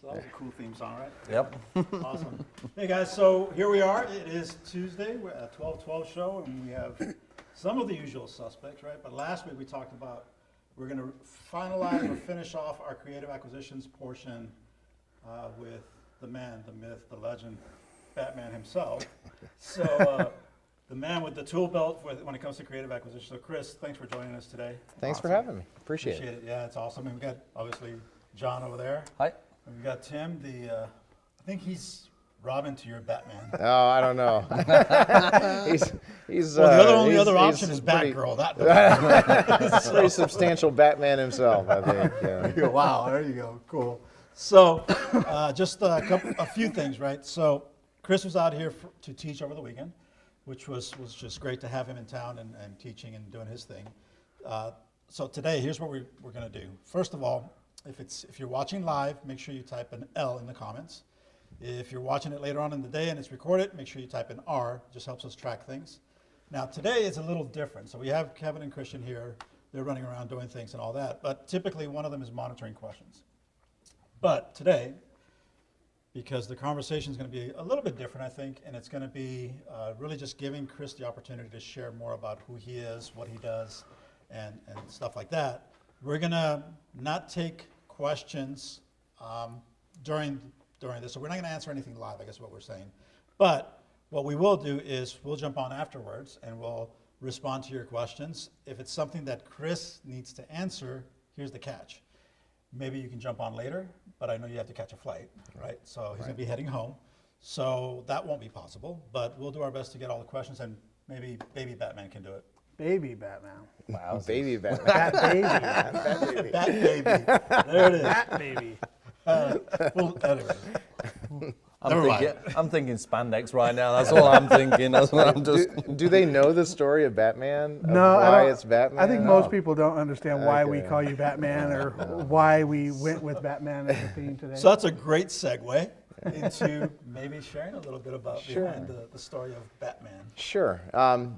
So that was a cool theme song, right? Yep. Awesome. Hey guys, so here we are. It is Tuesday. We're at a 12-12 show, and we have some of the usual suspects, right? But last week we talked about we're going to finalize or finish off our creative acquisitions portion with the man, the myth, the legend, Batman himself. So the man with the tool belt when it comes to creative acquisitions. So Chris, thanks for joining us today. Thanks for having me. Appreciate it. Yeah, it's awesome. And we got obviously John over there. Hi. And we got Tim. I think he's Robin to your Batman. Oh, I don't know. he's Well, the only other option is Batgirl. That pretty substantial Batman himself, I think. Yeah. Wow, there you go. Cool. So, just a few things, right? So, Chris was out here to teach over the weekend, which was just great to have him in town and teaching and doing his thing. So today, here's what we're going to do. First of all, if you're watching live, make sure you type an L in the comments. If you're watching it later on in the day and it's recorded, make sure you type an R. It just helps us track things. Now, today is a little different. So we have Kevin and Christian here. They're running around doing things and all that. But typically, one of them is monitoring questions. But today, because the conversation is going to be a little bit different, I think, and it's going to be really just giving Chris the opportunity to share more about who he is, what he does, and stuff like that. We're going to not take questions during this, so we're not going to answer anything live, I guess is what we're saying. But what we will do is we'll jump on afterwards and we'll respond to your questions. If it's something that Chris needs to answer, here's the catch. Maybe you can jump on later, but I know you have to catch a flight, right? So he's going to be heading home. So that won't be possible, but we'll do our best to get all the questions, and maybe baby Batman can do it. Baby Batman. Wow, baby Batman. Bat baby. Bat baby. Bat baby. There it is. Bat baby. Well, anyway. I'm thinking spandex right now. That's all I'm thinking. That's what I'm just. Do they know the story of Batman? No, why it's Batman? I think most people don't understand why we Okay. call you Batman or why we went with Batman as a theme today. So that's a great segue into maybe sharing a little bit about behind the story of Batman. Sure. I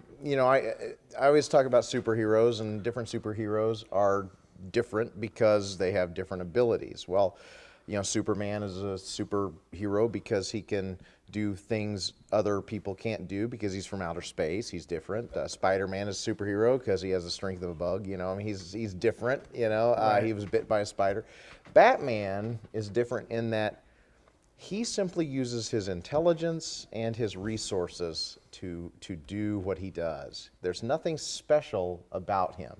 always talk about superheroes, and different superheroes are different because they have different abilities. Well, Superman is a superhero because he can do things other people can't do because he's from outer space. He's different. Spider-Man is a superhero because he has the strength of a bug. He's different. Right. He was bit by a spider. Batman is different in that he simply uses his intelligence and his resources to do what he does. There's nothing special about him.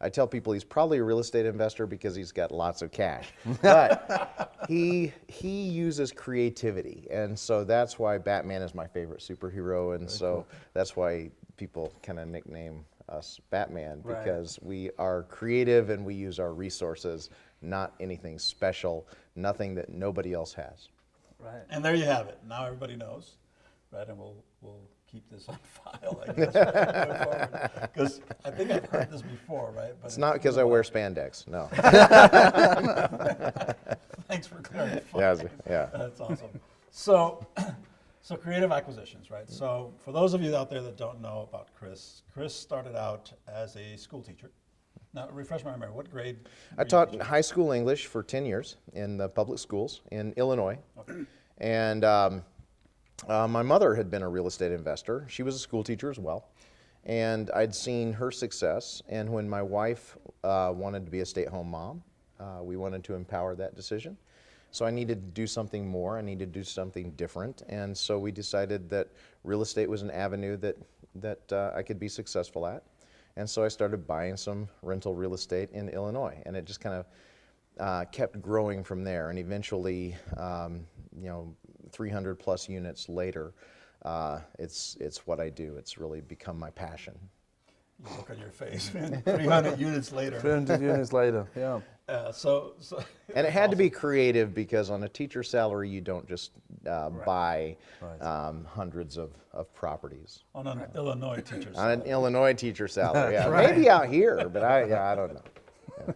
I tell people he's probably a real estate investor because he's got lots of cash. But he uses creativity, and so that's why Batman is my favorite superhero, and that's why people kind of nickname us Batman, because we are creative and we use our resources, not anything special, nothing that nobody else has. Right. And there you have it. Now everybody knows, right? And we'll keep this on file, I guess, because I think I've heard this before, right? But It's not because I wear spandex, no. Thanks for clarifying. Yeah. That's awesome. So creative acquisitions, right? So for those of you out there that don't know about Chris started out as a school teacher. Now, refresh my memory. What grade? I taught high school English for 10 years in the public schools in Illinois. Okay. And my mother had been a real estate investor. She was a school teacher as well. And I'd seen her success. And when my wife wanted to be a stay-at-home mom, we wanted to empower that decision. So I needed to do something more. I needed to do something different. And so we decided that real estate was an avenue that I could be successful at. And so I started buying some rental real estate in Illinois, and it just kind of kept growing from there. And eventually, 300 plus units later, it's what I do. It's really become my passion. You look at your face, man. 300 units later. 300 units later, yeah. And it had to be creative because on a teacher salary, you don't just buy hundreds of properties. On an Illinois teacher's On salary. an Illinois teacher salary, yeah. Right. Maybe out here, but I don't know. Yeah.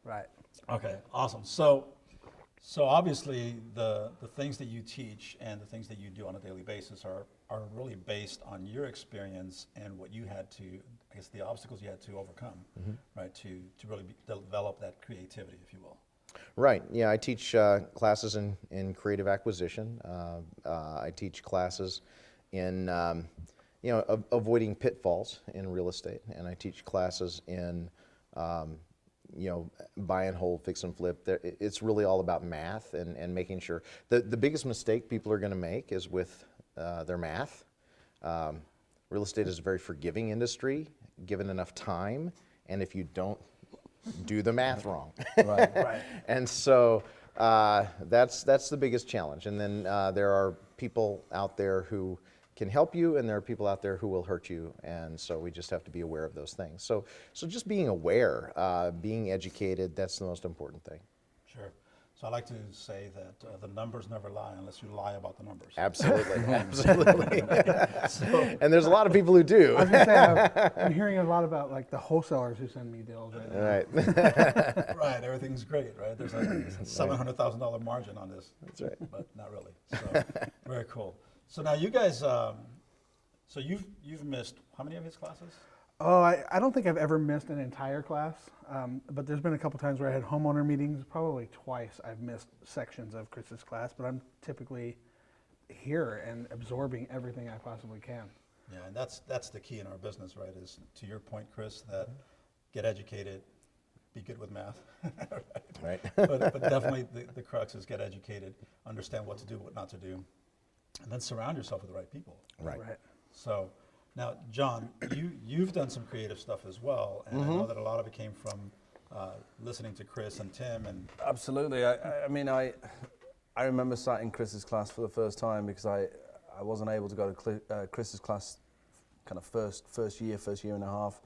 Right. Okay, awesome. So obviously the things that you teach and the things that you do on a daily basis are really based on your experience and what you had to, I guess, the obstacles you had to overcome, right, to really develop that creativity, if you will. Right. Yeah, I teach classes in creative acquisition. I teach classes in avoiding pitfalls in real estate, and I teach classes in buy and hold, fix and flip. It's really all about math and making sure. The biggest mistake people are going to make is with their math. Real estate is a very forgiving industry, given enough time, and if you don't do the math wrong. Right. And so that's the biggest challenge. And then there are people out there who can help you, and there are people out there who will hurt you, and so we just have to be aware of those things. So just being aware, being educated, that's the most important thing. Sure. So I like to say that the numbers never lie unless you lie about the numbers. Absolutely, absolutely. And there's a lot of people who do. I was gonna say, I'm hearing a lot about like the wholesalers who send me deals right now. Right. Right, everything's great, right? There's like a $700,000 margin on this. That's right. But not really. So very cool. So now you guys, so you've missed how many of his classes? Oh, I don't think I've ever missed an entire class, but there's been a couple times where I had homeowner meetings. Probably twice I've missed sections of Chris's class, but I'm typically here and absorbing everything I possibly can. Yeah, and that's the key in our business, right? Is to your point, Chris, that get educated, be good with math, Right. but definitely the crux is get educated, understand what to do, what not to do, and then surround yourself with the right people. Right. So now, John, you've done some creative stuff as well, and I know that a lot of it came from listening to Chris and Tim. And Absolutely. I mean, I remember sat in Chris's class for the first time because I wasn't able to go to Chris's class kind of first year and a half,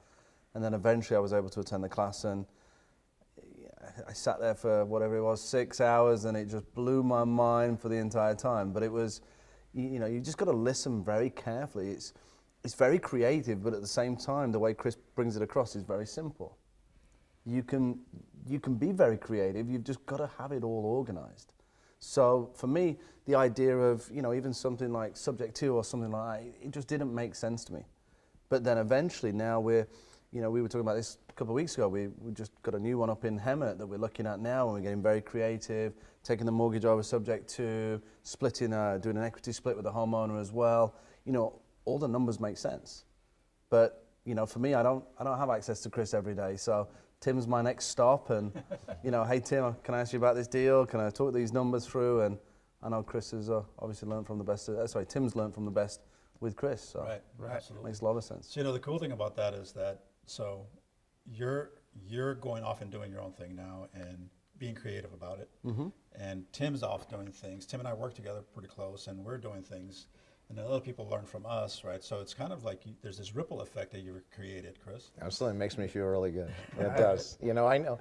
and then eventually I was able to attend the class, and I sat there for whatever it was, 6 hours, and it just blew my mind for the entire time. But it was, you just got to listen very carefully. It's very creative, but at the same time, the way Chris brings it across is very simple. You can be very creative. You've just got to have it all organized. So for me, the idea of even something like Subject 2 or something like that, it just didn't make sense to me. But then eventually, now we were talking about this a couple of weeks ago. We just got a new one up in Hemet that we're looking at now, and we're getting very creative, taking the mortgage over Subject 2, doing an equity split with the homeowner as well. All the numbers make sense. But for me, I don't have access to Chris every day. So Tim's my next stop, and hey Tim, can I ask you about this deal? Can I talk these numbers through? And I know Chris has obviously learned from the best. Tim's learned from the best with Chris. So right, absolutely. Makes a lot of sense. So the cool thing about that is that you're going off and doing your own thing now and being creative about it. And Tim's off doing things. Tim and I work together pretty close, and we're doing things. And then other people learn from us, right? So it's kind of like there's this ripple effect that you've created, Chris. Absolutely, it makes me feel really good. It does. I know.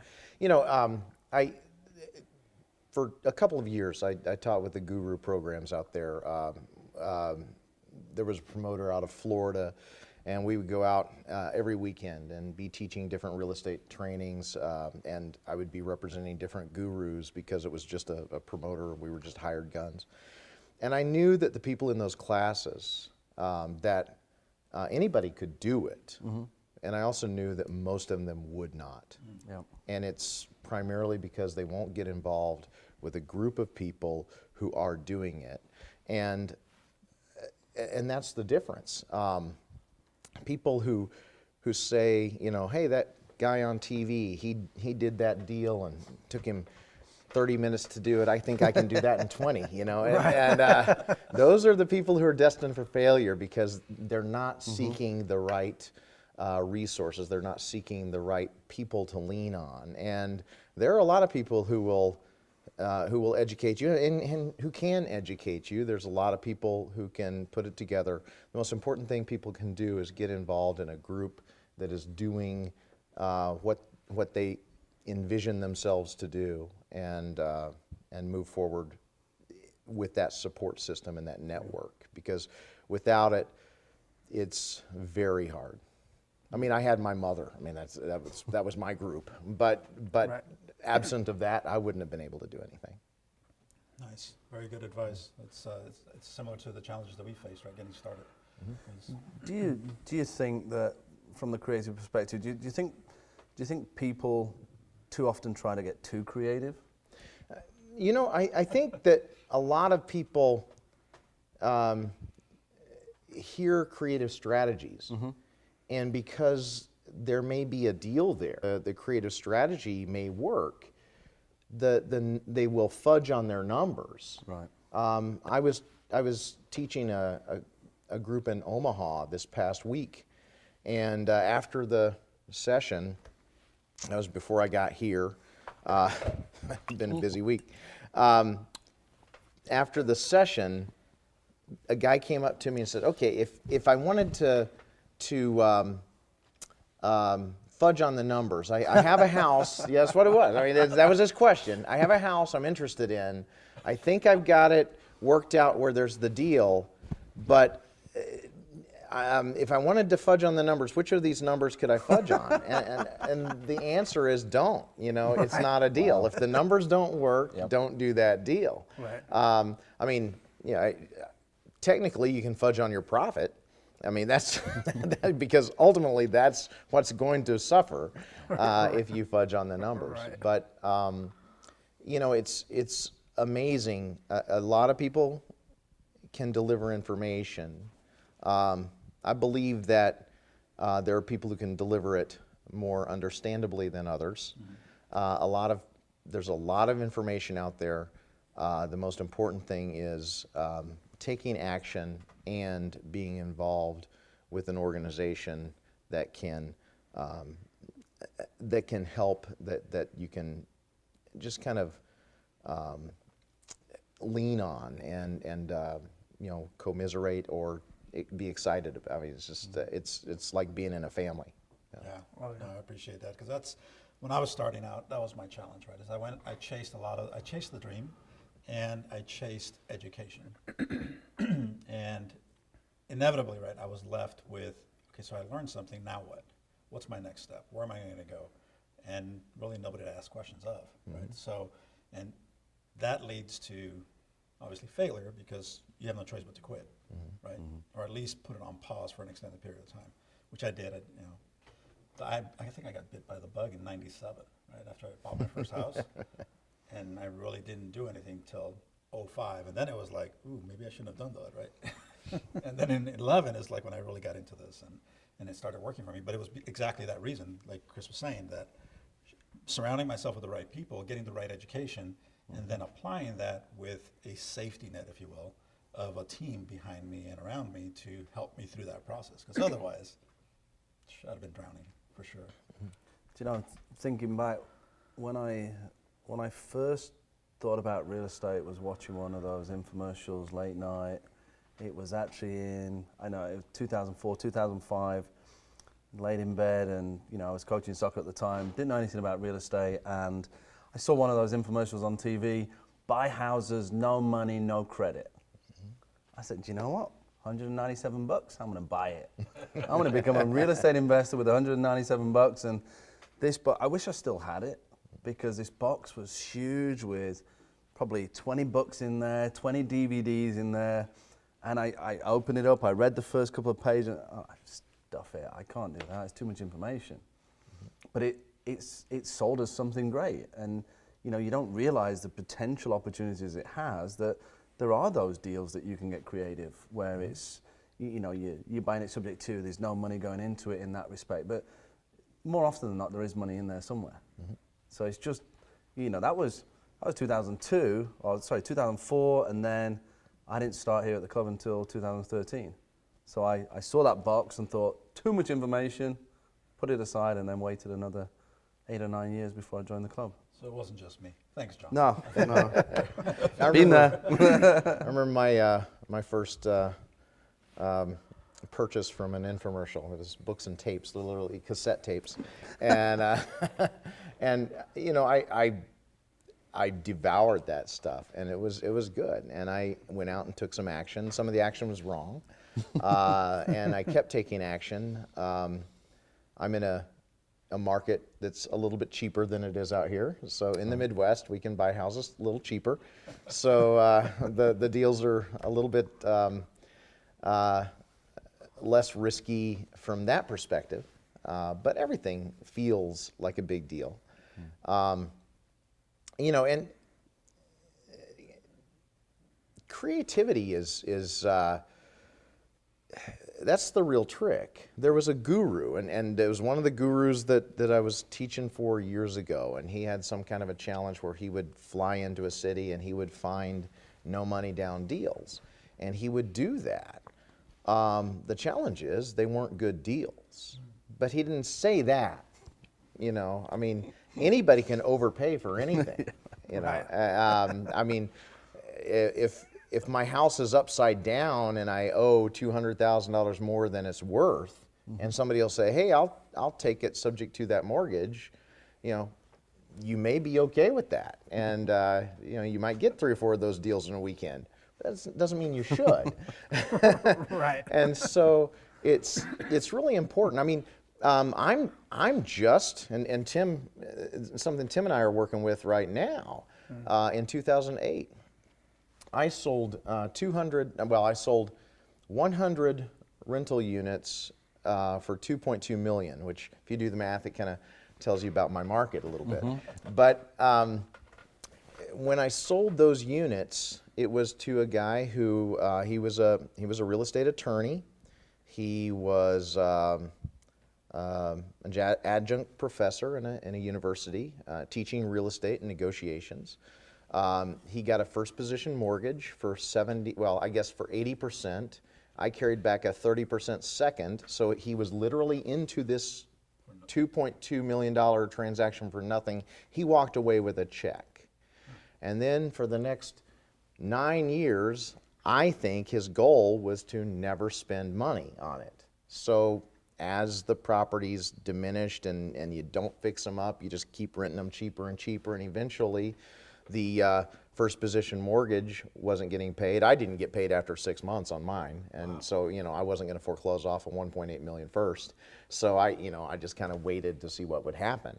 For a couple of years, I taught with the Guru programs out there. There was a promoter out of Florida, and we would go out every weekend and be teaching different real estate trainings, and I would be representing different gurus because it was just a promoter. We were just hired guns. And I knew that the people in those classes, that anybody could do it. And I also knew that most of them would not. Yeah. And it's primarily because they won't get involved with a group of people who are doing it. And that's the difference. People who say, hey, that guy on TV, he did that deal and took him 30 minutes to do it. I think I can do that in 20, and those are the people who are destined for failure because they're not seeking the right resources. They're not seeking the right people to lean on. And there are a lot of people who will educate you and who can educate you. There's a lot of people who can put it together. The most important thing people can do is get involved in a group that is doing what they envision themselves to do, and move forward with that support system and that network. Because without it, it's very hard. I mean, I had my mother. I mean, that was my group. But Right. absent of that, I wouldn't have been able to do anything. Nice, very good advice. It's similar to the challenges that we face, right, getting started. Do you think that, from the creative perspective, do you think people too often try to get too creative? You know, I think that a lot of people hear creative strategies, and because there may be a deal there, the creative strategy may work, they will fudge on their numbers. Right. I was teaching a group in Omaha this past week, and after the session, that was before I got here. It's been a busy week. After the session, a guy came up to me and said, "Okay, if I wanted to fudge on the numbers, I have a house." Yeah, that's what it was. I mean, that was his question. I have a house I'm interested in. I think I've got it worked out where there's the deal, but if I wanted to fudge on the numbers, which of these numbers could I fudge on? And the answer is don't. You know, it's not a deal. If the numbers don't work, don't do that deal. Right. I mean, yeah, technically you can fudge on your profit. I mean, that's because ultimately that's what's going to suffer if you fudge on the numbers. Right. But you know, it's amazing. A lot of people can deliver information. I believe that there are people who can deliver it more understandably than others. There's a lot of information out there. The most important thing is taking action and being involved with an organization that can help, that you can just kind of lean on and you know, commiserate or be excited about. I mean, it's just it's like being in a family. Yeah, no, I appreciate that, because that's when I was starting out. That was my challenge, right? Is I chased the dream, and I chased education, and inevitably, right, I was left with, okay, so I learned something. Now what? What's my next step? Where am I going to go? And really nobody to ask questions of, right? So, and that leads to obviously failure, because you have no choice but to quit, right? Or at least put it on pause for an extended period of time, which I did. I think I got bit by the bug in '97, right after I bought my first house, and I really didn't do anything till '05, and then it was like, ooh, maybe I shouldn't have done that, right? And then in '11 is like when I really got into this, and it started working for me. But it was exactly that reason, like Chris was saying, that surrounding myself with the right people, getting the right education, and then applying that with a safety net, if you will, of a team behind me and around me to help me through that process. Because otherwise, I'd have been drowning for sure. Do you know, I'm thinking back when I first thought about real estate, was watching one of those infomercials late night. It was actually in, I know, it was 2004, 2005, laid in bed, and you know, I was coaching soccer at the time, didn't know anything about real estate, and I saw one of those infomercials on TV, buy houses, no money, no credit. I said, do you know what? 197 bucks, I'm gonna buy it. I'm gonna become a real estate investor with 197 bucks, and this box, I wish I still had it, because this box was huge with probably 20 books in there, 20 DVDs in there, and I opened it up, I read the first couple of pages, and I stuff it, I can't do that, it's too much information. But it sold us something great, and you know, you don't realize the potential opportunities it has, that there are those deals that you can get creative, where it's, you know, you're buying it subject to, there's no money going into it in that respect, but more often than not, there is money in there somewhere. So it's just, you know, that was 2002, or sorry, 2004, and then I didn't start here at the club until 2013. So I saw that box and thought, too much information, put it aside, and then waited another 8 or 9 years before I joined the club. So it wasn't just me. Thanks, John. No. Been there. I remember my first purchase from an infomercial. It was books and tapes, literally cassette tapes, and and you know, I devoured that stuff, and it was good. And I went out and took some action. Some of the action was wrong, and I kept taking action. I'm in a market that's a little bit cheaper than it is out here. So in the Midwest, we can buy houses a little cheaper. So the deals are a little bit less risky from that perspective, but everything feels like a big deal. You know, and creativity is that's the real trick. There was a guru, and it was one of the gurus that I was teaching for years ago, and he had some kind of a challenge where he would fly into a city and he would find no money down deals, and he would do that. The challenge is they weren't good deals, but he didn't say that. You know, I mean, anybody can overpay for anything. You know, I mean, if my house is upside down and I owe $200,000 more than it's worth, and somebody will say, "Hey, I'll take it subject to that mortgage," you know, you may be okay with that, and you know, you might get 3 or 4 of those deals in a weekend. That doesn't mean you should. Right. And so it's really important. I mean, I'm just, and Tim, something Tim and I are working with right now. In 2008, I sold 100 rental units for $2.2 million, which if you do the math, it kind of tells you about my market a little bit. But when I sold those units, it was to a guy who he was a real estate attorney. He was an adjunct professor in a university teaching real estate and negotiations. He got a first position mortgage for 80%. I carried back a 30% second, so he was literally into this $2.2 million transaction for nothing. He walked away with a check. And then for the next 9 years, I think his goal was to never spend money on it. So as the properties diminished and you don't fix them up, you just keep renting them cheaper and cheaper, and eventually the first position mortgage wasn't getting paid. I didn't get paid after 6 months on mine, and so, you know, I wasn't going to foreclose off a $1.8 million first. So I just kind of waited to see what would happen.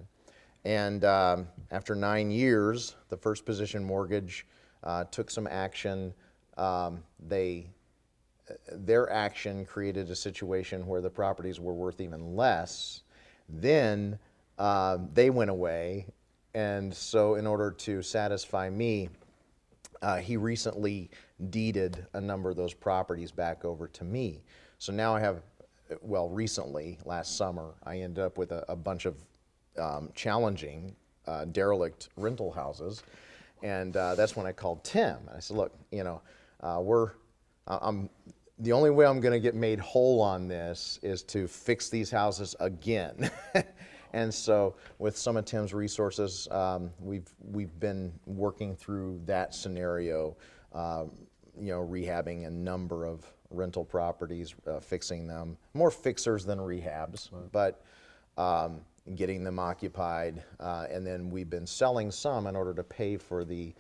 And after 9 years, the first position mortgage took some action. Their action created a situation where the properties were worth even less. Then they went away, and so in order to satisfy me, he recently deeded a number of those properties back over to me. So now I have, well, recently, last summer, I ended up with a bunch of challenging derelict rental houses, and that's when I called Tim. And I said, "Look, you know, the only way I'm going to get made whole on this is to fix these houses again." And so with some of Tim's resources, we've been working through that scenario, you know, rehabbing a number of rental properties, fixing them, more fixers than rehabs, but getting them occupied, and then we've been selling some in order to pay for the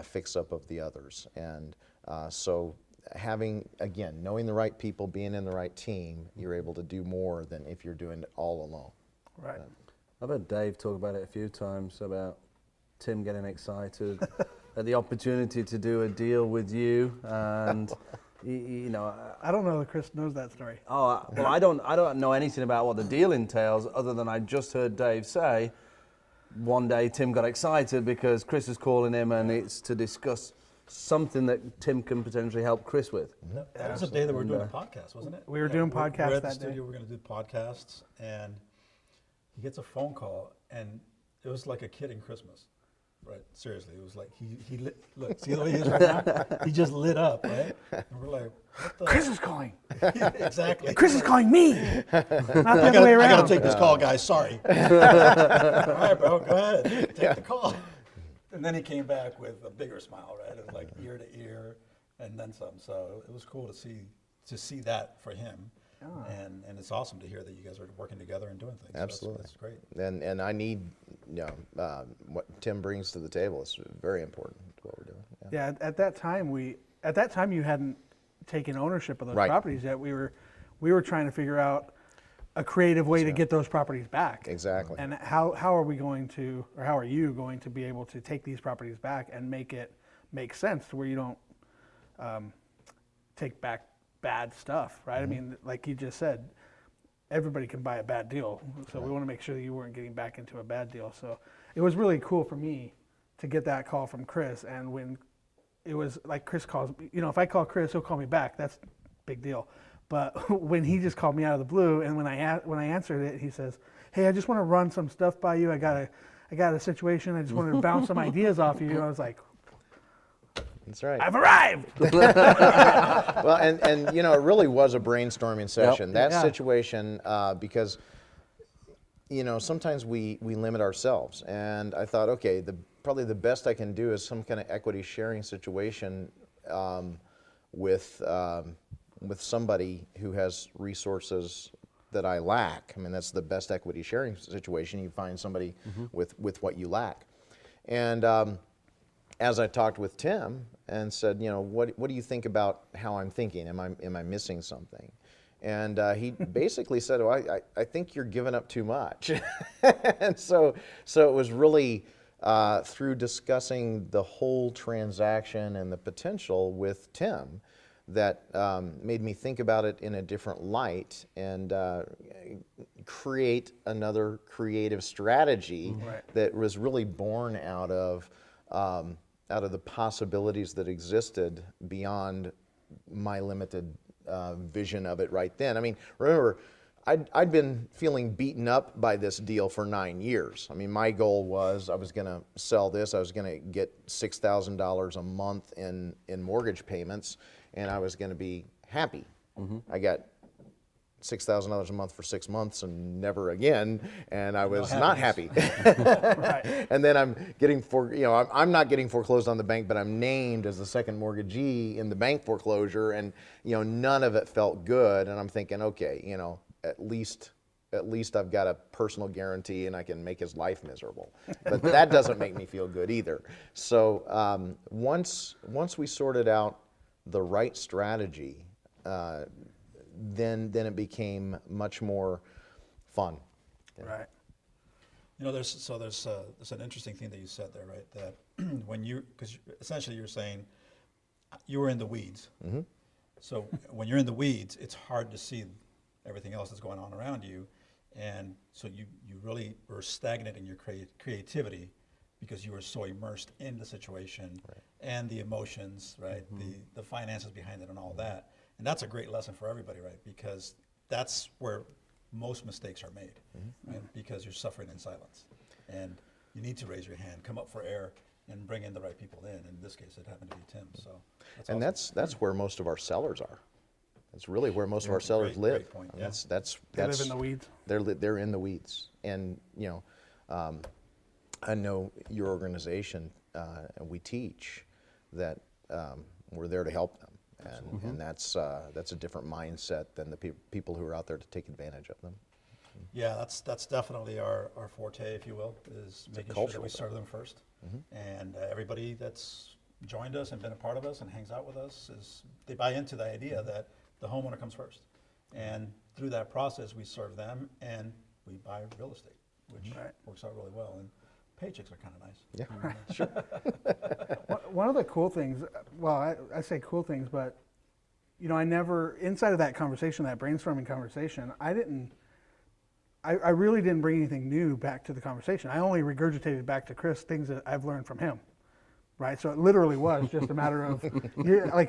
fix-up of the others. And so having, again, knowing the right people, being in the right team, you're able to do more than if you're doing it all alone. Right. I've heard Dave talk about it a few times, about Tim getting excited at the opportunity to do a deal with you, and you know. I don't know that Chris knows that story. Oh well, I don't know anything about what the deal entails, other than I just heard Dave say one day Tim got excited because Chris is calling him, and it's to discuss something that Tim can potentially help Chris with. That was the day that we were doing a podcast, wasn't it? We were doing podcasts we're at the that studio, day. we're going to do podcasts, and he gets a phone call, and it was like a kid in Christmas, right? Seriously, it was like he lit, look, see the way he is right now? He just lit up, right? And we're like, what the? Chris is calling. Yeah, exactly. Chris is calling me. Not the other way I got around. to take this call, guys. Sorry. All right, bro, go ahead. Take the call. And then he came back with a bigger smile, right? It was like ear to ear, and then some. So it was cool to see that for him. And it's awesome to hear that you guys are working together and doing things. Absolutely. So that's great. And I need, you know, what Tim brings to the table is very important to what we're doing. Yeah, at that time you hadn't taken ownership of those Right. properties yet. We were trying to figure out a creative way to get those properties back. Exactly. And how are we going to, or how are you going to be able to take these properties back and make it make sense to where you don't take back bad stuff, right? I mean, like you just said, everybody can buy a bad deal. So we want to make sure that you weren't getting back into a bad deal. So it was really cool for me to get that call from Chris. And when it was like Chris calls me. You know, if I call Chris, he'll call me back. That's a big deal. But when he just called me out of the blue, and when I answered it, he says, "Hey, I just want to run some stuff by you. I got a situation. I just wanted to bounce some ideas off you." And I was like, That's right. "I've arrived." Well, and you know, it really was a brainstorming session. That Yeah. situation, because you know, sometimes we limit ourselves, and I thought, okay, probably the best I can do is some kind of equity sharing situation with somebody who has resources that I lack. I mean, that's the best equity sharing situation. You find somebody with what you lack. And as I talked with Tim and said, you know, what do you think about how I'm thinking? Am I missing something? And he basically said, "Oh, I think you're giving up too much." And so it was really through discussing the whole transaction and the potential with Tim that made me think about it in a different light and create another creative strategy that was really born out of the possibilities that existed beyond my limited vision of it right then. I mean, remember, I'd been feeling beaten up by this deal for 9 years. I mean, my goal was I was going to sell this. I was going to get $6,000 a month in mortgage payments, and I was going to be happy. I got $6,000 a month for 6 months and never again, and I was not happy. And then I'm getting I'm not getting foreclosed on the bank, but I'm named as the second mortgagee in the bank foreclosure, and you know, none of it felt good. And I'm thinking, okay, you know, at least I've got a personal guarantee and I can make his life miserable. But that doesn't make me feel good either. So once we sorted out the right strategy, then it became much more fun. Right. You know, there's an interesting thing that you said there, right? That because essentially you're saying you were in the weeds. So when you're in the weeds, it's hard to see everything else that's going on around you, and so you really were stagnant in your creativity because you were so immersed in the situation and the emotions, right? The finances behind it and all that. And that's a great lesson for everybody, right? Because that's where most mistakes are made, right? Because you're suffering in silence. And you need to raise your hand, come up for air, and bring in the right people in. In this case, it happened to be Tim. So that's where most of our sellers are. That's really where most of our sellers live. Great point. That's They live in the weeds. They're in the weeds. And you know, I know your organization, and we teach that we're there to help them. And that's a different mindset than the people who are out there to take advantage of them. Yeah, that's definitely our forte, if you will, is making sure that we serve them first. And everybody that's joined us and been a part of us and hangs out with us, they buy into the idea that the homeowner comes first. And through that process, we serve them and we buy real estate, which works out really well. And paychecks are kind of nice. Yeah, sure. One of the cool things, well, I say cool things, but you know, I never, inside of that conversation, that brainstorming conversation, I really didn't bring anything new back to the conversation. I only regurgitated back to Chris things that I've learned from him, right? So it literally was just a matter of,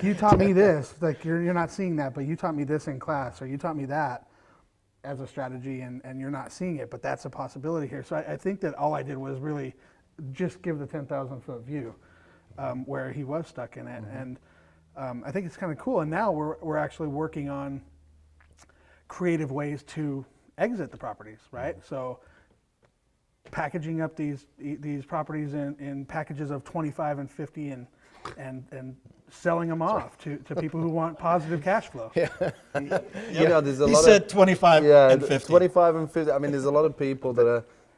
you taught me this, like you're not seeing that, but you taught me this in class, or you taught me that as a strategy, and you're not seeing it, but that's a possibility here. So I think that all I did was really just give the 10,000 foot view where he was stuck in it. And I think it's kind of cool. And now we're actually working on creative ways to exit the properties, right? So packaging up these properties in packages of 25 and 50 and selling them off to people who want positive cash flow. You know, there's a lot He said 25 and 50. 25 and 50. I mean, there's a lot of people that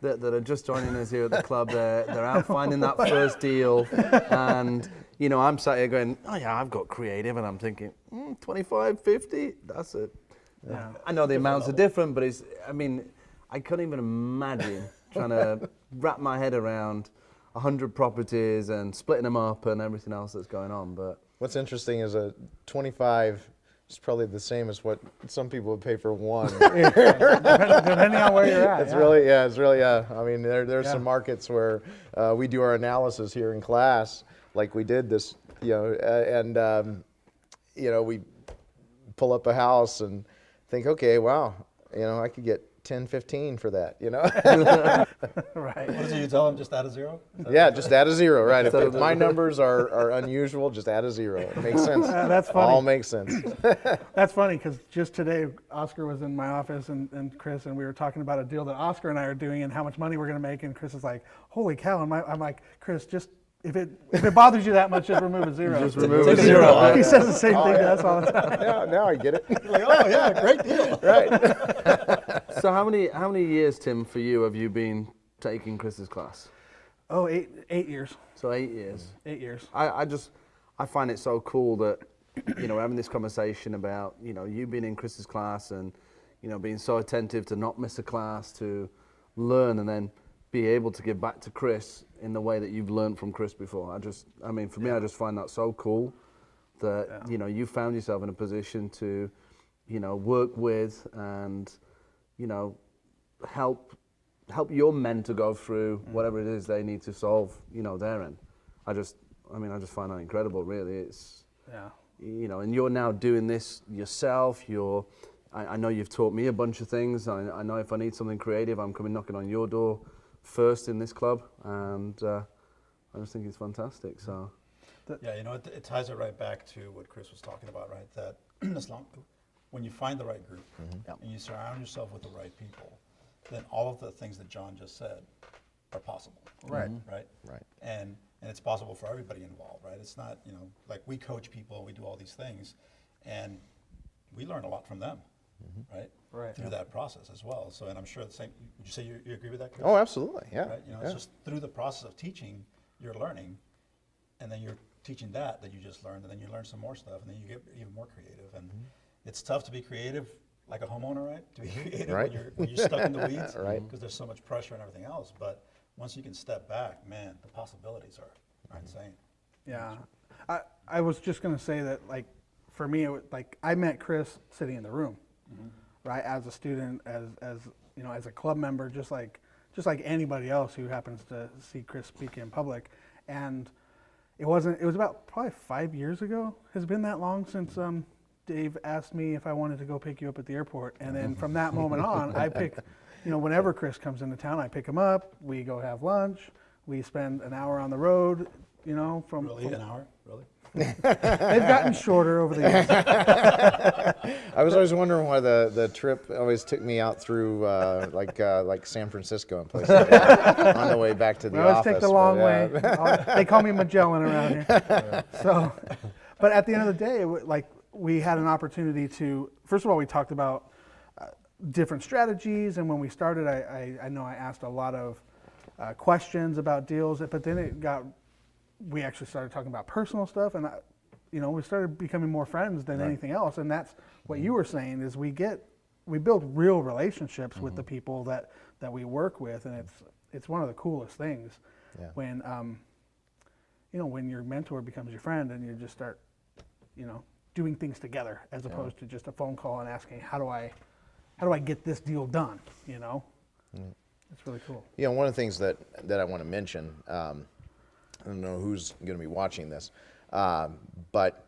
are just joining us here at the club. They're out finding that first deal, and you know, I'm sat here going, oh yeah, I've got creative, and I'm thinking, 25, 50, that's it. Yeah. I know the amounts are different, but I couldn't even imagine trying to wrap my head around 100 properties and splitting them up and everything else that's going on. But What's interesting is a 25 is probably the same as what some people would pay for one. Depending on where you're at. It's really. I mean, there's some markets where we do our analysis here in class, like we did this We pull up a house and think, okay, wow, I could get 10, 15 for that, Right. What is it you tell them, just add a zero? Yeah, just add a zero, right? If my numbers are unusual, just add a zero. It makes sense. That's funny. All makes sense. That's funny because just today, Oscar was in my office and Chris, and we were talking about a deal that Oscar and I are doing and how much money we're going to make. And Chris is like, "Holy cow!" And I'm like, "Chris, just if it bothers you that much, just remove a zero." Just remove Take a a zero. zero. He says the same thing to us all the time. Now I get it. Like, oh yeah, great deal. Right. So how many years, Tim, for you have you been taking Chris's class? Oh, 8 years. So 8 years. 8 years. I find it so cool that we're having this conversation about you being in Chris's class and being so attentive to not miss a class, to learn and then be able to give back to Chris in the way that you've learned from Chris before. For me, I just find that so cool that you found yourself in a position to work with and help your men to go through whatever it is they need to solve their end. I just find that incredible, really. It's and you're now doing this yourself. I know you've taught me a bunch of things. I know if I need something creative, I'm coming knocking on your door first in this club, and I just think it's fantastic. So Yeah, it ties it right back to what Chris was talking about, right? That when you find the right group and you surround yourself with the right people, then all of the things that John just said are possible. Right. Right. Right. And it's possible for everybody involved, right? It's not, like we coach people, we do all these things, and we learn a lot from them, right? Right. Through that process as well. So, and I'm sure the same. Would you say you agree with that, Chris? Oh, absolutely. Yeah. Right. It's just through the process of teaching, you're learning, and then you're teaching that you just learned, and then you learn some more stuff, and then you get even more creative. And it's tough to be creative like a homeowner, right? To be creative when you're stuck in the weeds, Right. Because there's so much pressure and everything else. But once you can step back, man, the possibilities are insane. Yeah. I was just going to say that, like, for me, I met Chris sitting in the room, right? As a student, as a club member, just like anybody else who happens to see Chris speak in public. And it was about probably 5 years ago. Has it been that long since Dave asked me if I wanted to go pick you up at the airport? And then from that moment on, I pick, whenever Chris comes into town, I pick him up, we go have lunch, we spend an hour on the road, from... Really? An hour? Really? They've gotten shorter over the years. I was always wondering why the trip always took me out through like San Francisco and places like that on the way back to the We always office. take the long but, way. They call me Magellan around here. So, but at the end of the day, we had an opportunity to, first of all, we talked about different strategies, and when we started, I know I asked a lot of questions about deals, but then we actually started talking about personal stuff, and we started becoming more friends than anything else. And that's what you were saying, is we build real relationships with the people that we work with, and it's one of the coolest things when when your mentor becomes your friend and you just start doing things together as opposed to just a phone call and asking how do I get this deal done. It's really cool. one of the things that I want to mention. I don't know who's going to be watching this, but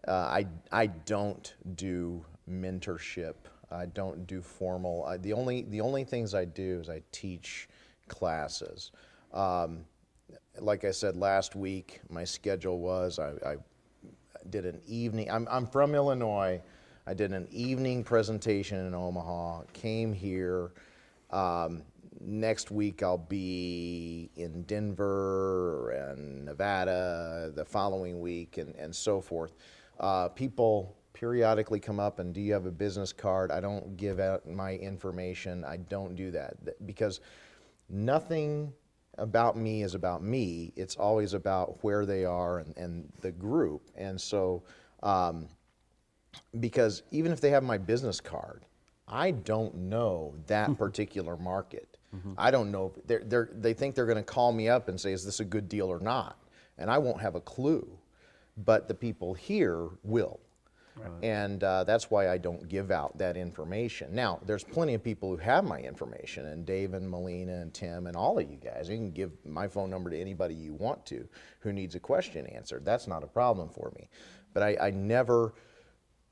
I don't do mentorship. I don't do formal. The only things I do is I teach classes. Like I said last week, my schedule was I did an evening. I'm from Illinois. I did an evening presentation in Omaha. Came here. Next week I'll be in Denver and Nevada, the following week, and so forth. People periodically come up and, do you have a business card? I don't give out my information. I don't do that because nothing about me is about me. It's always about where they are and the group. And so, because even if they have my business card, I don't know that particular market. I don't know if they think they're going to call me up and say, is this a good deal or not? And I won't have a clue, but the people here will. And that's why I don't give out that information. Now, there's plenty of people who have my information, and Dave and Melina and Tim and all of you guys. You can give my phone number to anybody you want to who needs a question answered. That's not a problem for me. But I never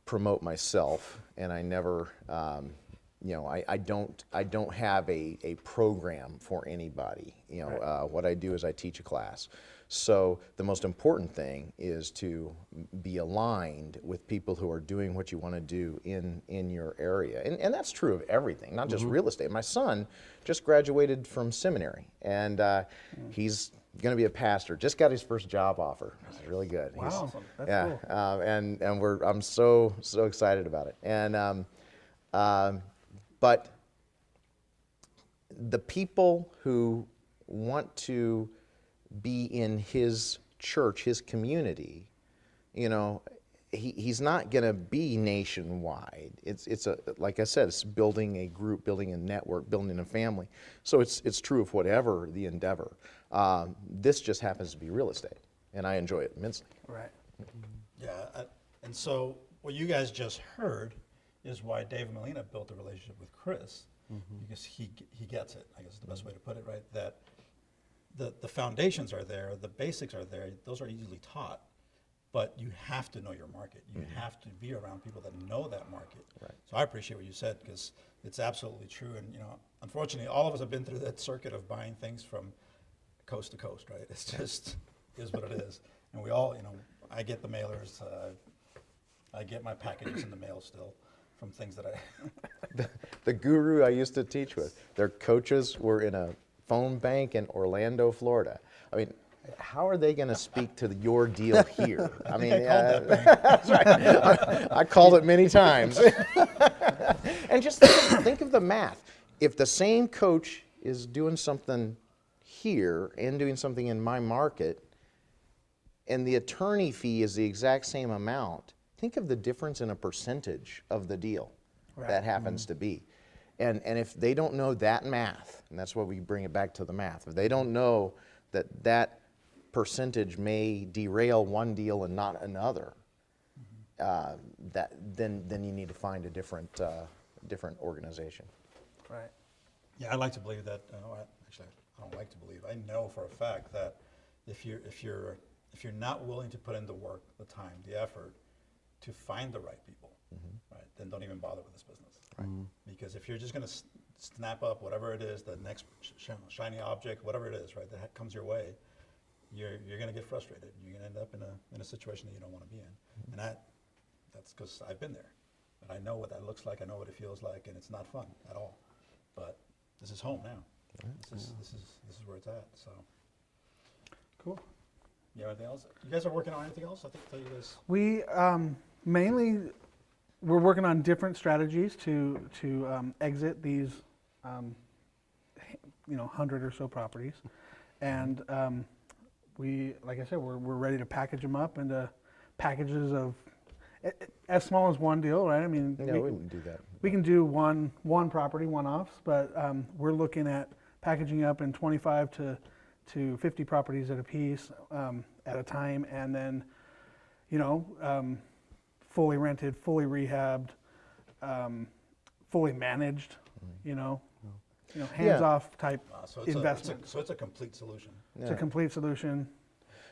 promote myself, and I never, I don't have a program for anybody. What I do is I teach a class. So the most important thing is to be aligned with people who are doing what you want to do in your area. And that's true of everything, not just real estate. My son just graduated from seminary, and he's going to be a pastor. Just got his first job offer. It's really good. Wow, that's cool. And I'm so excited about it. And but the people who want to be in his church, his community, he's not going to be nationwide. It's like I said, it's building a group, building a network, building a family. So it's true of whatever the endeavor. This just happens to be real estate, and I enjoy it immensely. Right. Yeah, and so what you guys just heard is why Dave and Melina built a relationship with Chris, because he gets it, I guess is the best way to put it, right? That the foundations are there, the basics are there, those are easily taught, but you have to know your market. You have to be around people that know that market. Right. So I appreciate what you said, because it's absolutely true. And unfortunately, all of us have been through that circuit of buying things from coast to coast, right? It's just is what it is. And we all, I get the mailers, I get my packages in the mail still from things that The guru I used to teach with, their coaches were in a phone bank in Orlando, Florida. I mean, how are they going to speak to your deal here? I mean, that's right. I called it many times. And just think of the math. If the same coach is doing something here and doing something in my market, and the attorney fee is the exact same amount, think of the difference in a percentage of the deal that happens to be. And if they don't know that math, and that's why we bring it back to the math, if they don't know that percentage may derail one deal and not another, then you need to find a different organization. Right. Yeah, I like to believe that. Actually, I don't like to believe. I know for a fact that if you're not willing to put in the work, the time, the effort to find the right people, right, then don't even bother with this business. Right. Because if you're just going to snap up whatever it is, the next shiny object, whatever it is, right, that comes your way, you're going to get frustrated. You're going to end up in a situation that you don't want to be in. And that's because I've been there. And I know what that looks like. I know what it feels like, and it's not fun at all. But this is home now. This is where it's at. So Cool. you have anything else? You guys are working on anything else? I think tell you guys. We mainly we're working on different strategies to exit these 100 or so properties, and we, like I said, we're ready to package them up into packages of as small as one deal, right? I mean, No, we wouldn't do that. we can do one property, one-offs, but we're looking at packaging up in 25 to 50 properties at a piece at a time, and then, fully rented, fully rehabbed, fully managed, hands-off type So investment. it's a complete solution. It's a complete solution.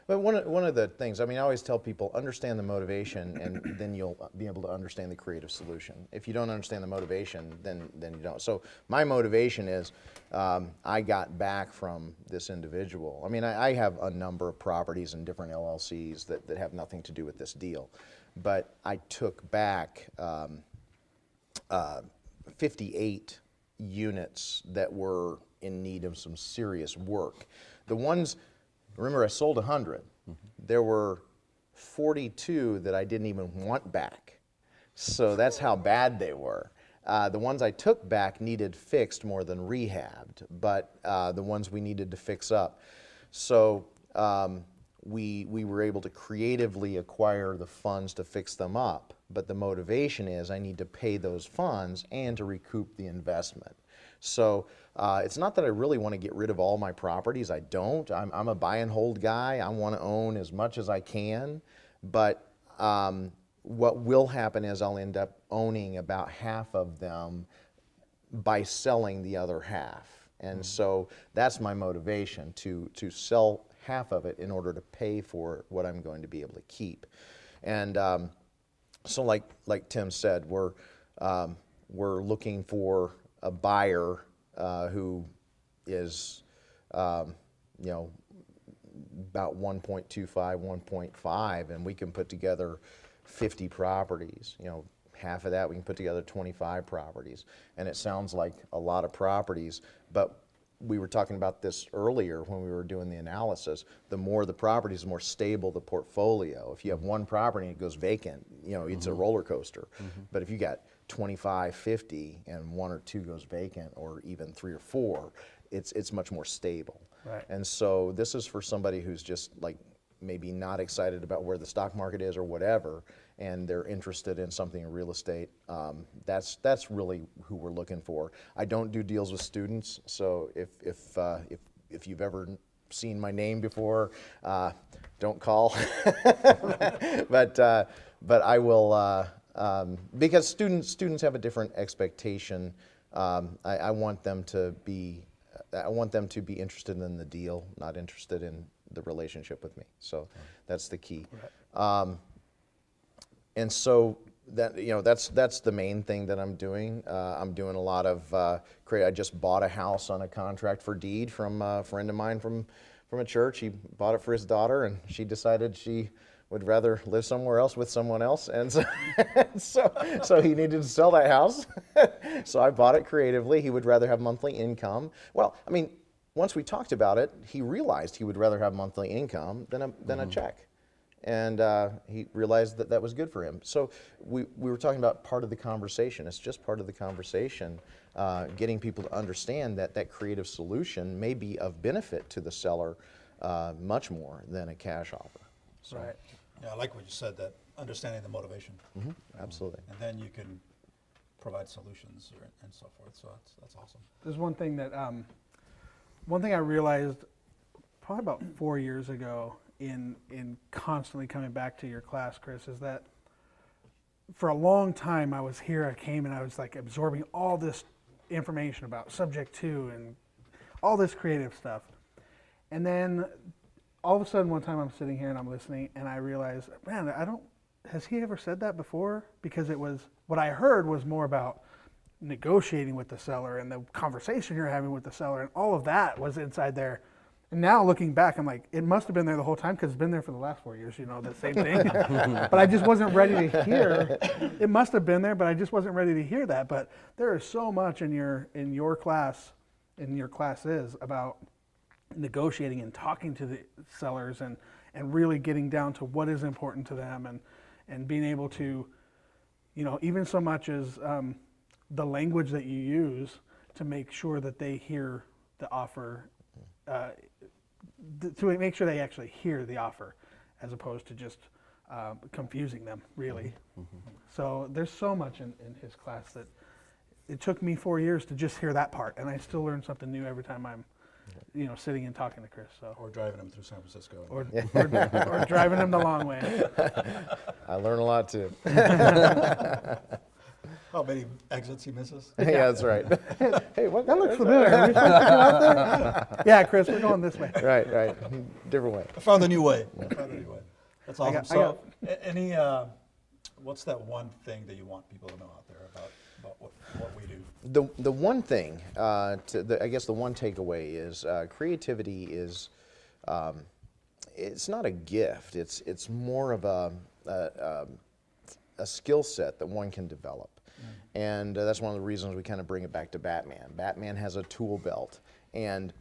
But one of the things, I always tell people, understand the motivation, and then you'll be able to understand the creative solution. If you don't understand the motivation, then you don't. So my motivation is, I got back from this individual. I have a number of properties in different LLCs that have nothing to do with this deal. But I took back 58 units that were in need of some serious work. The ones, remember I sold 100. There were 42 that I didn't even want back. So that's how bad they were. The ones I took back needed fixed more than rehabbed, but the ones we needed to fix up. So we were able to creatively acquire the funds to fix them up, but the motivation is I need to pay those funds and to recoup the investment. So it's not that I really want to get rid of all my properties. I don't. I'm a buy and hold guy. I want to own as much as I can, but what will happen is I'll end up owning about half of them by selling the other half. And so that's my motivation, to sell half of it in order to pay for what I'm going to be able to keep. And so like Tim said, we're looking for a buyer who is, you know, about 1.25, 1.5, and we can put together 50 properties. You know, half of that we can put together 25 properties. And it sounds like a lot of properties, but we were talking about this earlier when we were doing the analysis. The more the properties, the more stable the portfolio. If you have one property and it goes vacant, you know, it's a roller coaster. But if you got 25, 50, and one or two goes vacant, or even 3 or 4, it's much more stable. Right. And so this is for somebody who's just like maybe not excited about where the stock market is or whatever, and they're interested in something in real estate. That's really who we're looking for. I don't do deals with students, so if you've ever seen my name before, don't call. but I will, because students have a different expectation. I want them to be interested in the deal, not interested in the relationship with me. So that's the key. Right. And so that, you know, that's the main thing that I'm doing. I'm doing a lot of I just bought a house on a contract for deed from a friend of mine from a church. He bought it for his daughter, and she decided she would rather live somewhere else with someone else, and so he needed to sell that house. So I bought it creatively. He would rather have monthly income. Well, I mean, once we talked about it, he realized he would rather have monthly income than a check. And he realized that was good for him. So we were talking about part of the conversation. It's just part of the conversation, getting people to understand that creative solution may be of benefit to the seller much more than a cash offer. So, Right. Yeah, I like what you said, that understanding the motivation. Absolutely. And then you can provide solutions and so forth. So that's awesome. There's one thing that I realized probably about 4 years ago in constantly coming back to your class, Chris, is that for a long time I came and I was like absorbing all this information about subject to and all this creative stuff. And then all of a sudden one time I'm sitting here and I'm listening and I realized, man, has he ever said that before? Because what I heard was more about negotiating with the seller and the conversation you're having with the seller, and all of that was inside there. And now looking back, I'm like, it must have been there the whole time, because it's been there for the last 4 years, you know, the same thing. But I just wasn't ready to hear. It must have been there, but I just wasn't ready to hear that. But there is so much in your classes about negotiating and talking to the sellers and really getting down to what is important to them, and being able to, you know, even so much as the language that you use to make sure that they hear the offer, to make sure they actually hear the offer, as opposed to just confusing them, really. So there's so much in his class that it took me 4 years to just hear that part, and I still learn something new every time I'm, you know, sitting and talking to Chris. So. Or driving them through San Francisco. Or driving them the long way. I learn a lot too. How many exits he misses? Yeah, that's right. Hey, what? That looks familiar. Are we supposed to go out there? Yeah, Chris, we're going this way. Right. Different way. I found a new way. That's awesome. got- So, any, what's that one thing that you want people to know out there about what we do? The one thing, I guess the one takeaway is creativity is, it's not a gift. It's more of a skill set that one can develop. And that's one of the reasons we kind of bring it back to Batman. Batman has a tool belt, and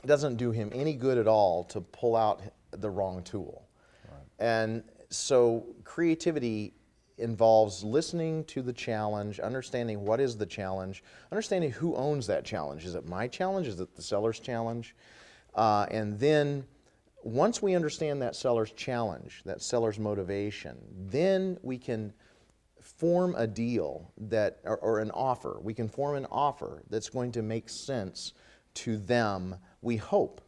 it doesn't do him any good at all to pull out the wrong tool. Right. And so creativity involves listening to the challenge, understanding what is the challenge, understanding who owns that challenge. Is it my challenge? Is it the seller's challenge? And then once we understand that seller's challenge, that seller's motivation, then we can form a deal or an offer. We can form an offer that's going to make sense to them, we hope.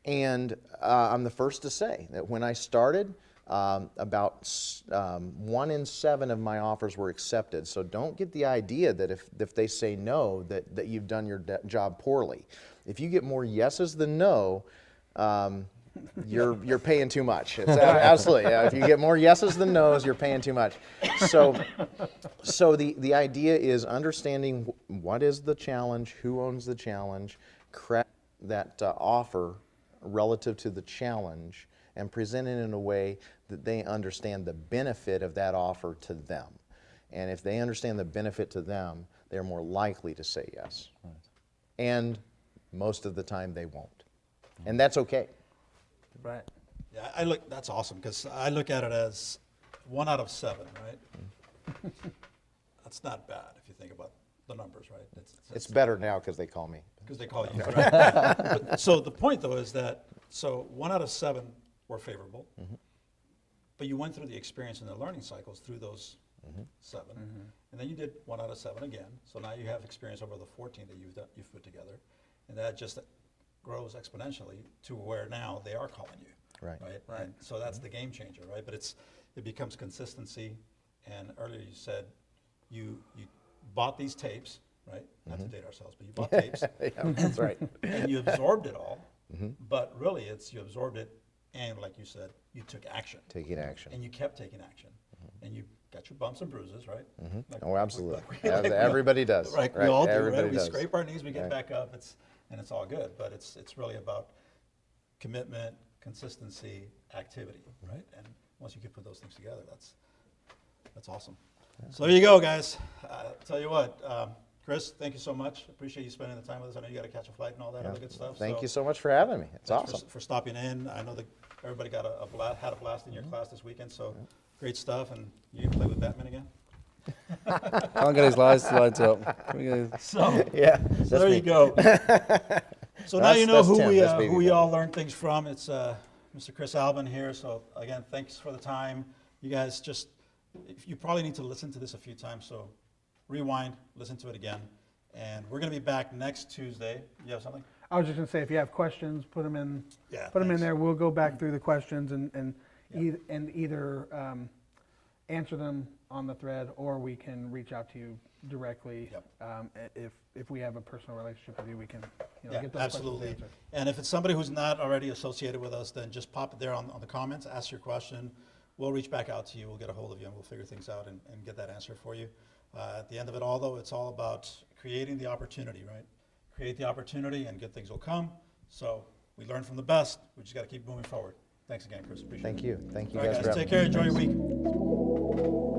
And I'm the first to say that when I started, About 1 in 7 of my offers were accepted. So don't get the idea that if they say no, that you've done your job poorly. If you get more yeses than no, you're paying too much. It's absolutely. Yeah, if you get more yeses than nos, you're paying too much. So the idea is understanding what is the challenge, who owns the challenge, craft that offer relative to the challenge, and present it in a way that they understand the benefit of that offer to them. And if they understand the benefit to them, they're more likely to say yes. Right. And most of the time they won't. And that's okay. Right. Yeah, that's awesome, because I look at it as 1 out of 7, right? That's not bad if you think about the numbers, right? It's better now because they call me. Because they call you, right? So the point, though, is that 1 out of 7 were favorable, but you went through the experience and the learning cycles through those 7, and then you did 1 out of 7 again. So now you have experience over the 14 that you've put together, and that just grows exponentially to where now they are calling you, right? And so that's the game changer, right? But it becomes consistency. And earlier you said you bought these tapes, right? Not to date ourselves, but you bought tapes. Yeah, that's right. And you absorbed it all, but really you absorbed it, and like you said, you took action. Taking action. And you kept taking action. And you got your bumps and bruises, right? Oh, absolutely. Everybody does. Right, we all do, Everybody right? We does. scrape our knees, we get back up, and it's all good. But it's really about commitment, consistency, activity, right? And once you can put those things together, that's awesome. Yeah. So there you go, guys. Tell you what, Chris, thank you so much. Appreciate you spending the time with us. I know you got to catch a flight and all that other good stuff. Thank you so much for having me. It's awesome. For stopping in. I know that everybody got had a blast in your class this weekend, so great stuff. And you play with Batman again? Can't get his lights up. So, yeah, so there you go. So now you know who we all learn things from. It's Mr. Chris Albin here. So again, thanks for the time. You guys you probably need to listen to this a few times. So rewind, listen to it again. And we're going to be back next Tuesday. You have something? I was just going to say, if you have questions, put them in. Yeah, put them in there. We'll go back through the questions and either answer them on the thread, or we can reach out to you directly. Yep. If we have a personal relationship with you, we can get those absolutely. questions answered. And if it's somebody who's not already associated with us, then just pop it there on the comments, ask your question. We'll reach back out to you. We'll get a hold of you, and we'll figure things out and get that answer for you. At the end of it all, though, it's all about creating the opportunity, right? Create the opportunity, and good things will come. So we learn from the best. We just got to keep moving forward. Thanks again, Chris. Appreciate it. Thank you. Thank you All right, guys. guys, take care. Enjoy your week.